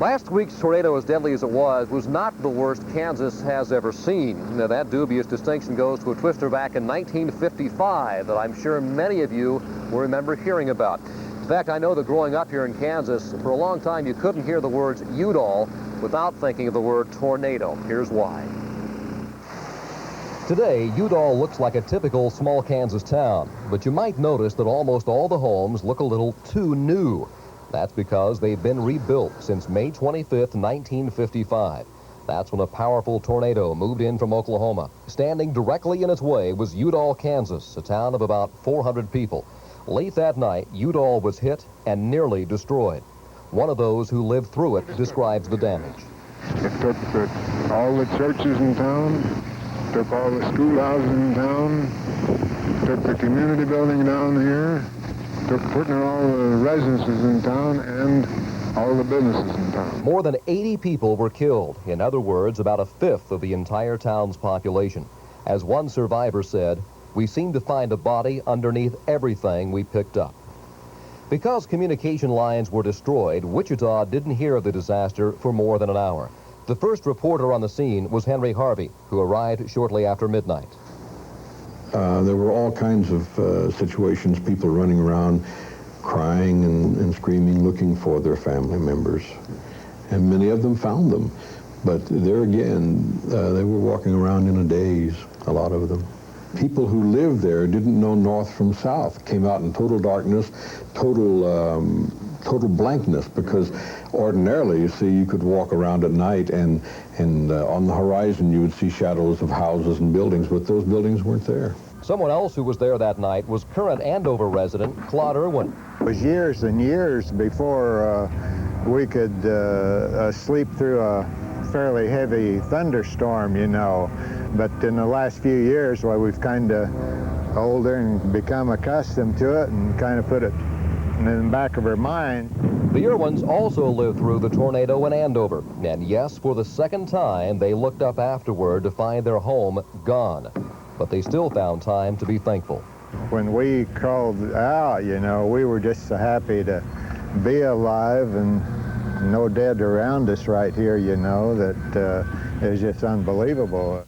Last week's tornado, as deadly as it was not the worst Kansas has ever seen. Now, that dubious distinction goes to a twister back in 1955 that I'm sure many of you will remember hearing about. In fact, I know that growing up here in Kansas, for a long time you couldn't hear the words Udall without thinking of the word tornado. Here's why. Today, Udall looks like a typical small Kansas town, but you might notice that almost all the homes look a little too new. That's because they've been rebuilt since May 25th, 1955. That's when a powerful tornado moved in from Oklahoma. Standing directly in its way was Udall, Kansas, a town of about 400 people. Late that night, Udall was hit and nearly destroyed. One of those who lived through it describes the damage. It took all the churches in town, took all the schoolhouses in town, took the community building down here, took putting all the residences in town and all the businesses in town. More than 80 people were killed. In other words, about a fifth of the entire town's population. As one survivor said, "We seemed to find a body underneath everything we picked up." Because communication lines were destroyed, Wichita didn't hear of the disaster for more than an hour. The first reporter on the scene was Henry Harvey, who arrived shortly after midnight. There were all kinds of situations, people running around crying and screaming, looking for their family members. And many of them found them. But there again, they were walking around in a daze, a lot of them. People who lived there didn't know north from south, came out in total darkness, total blankness, because ordinarily, you see, you could walk around at night and on the horizon you would see shadows of houses and buildings, but those buildings weren't there. Someone else who was there that night was current Andover resident Claude Irwin. It was years and years before we could sleep through a fairly heavy thunderstorm, you know. But in the last few years, well, we've kind of older and become accustomed to it and kind of put it in the back of our mind. The Irwins also lived through the tornado in Andover. And yes, for the second time, they looked up afterward to find their home gone. But they still found time to be thankful. When we crawled out, you know, we were just so happy to be alive and no dead around us right here, you know, that it was just unbelievable.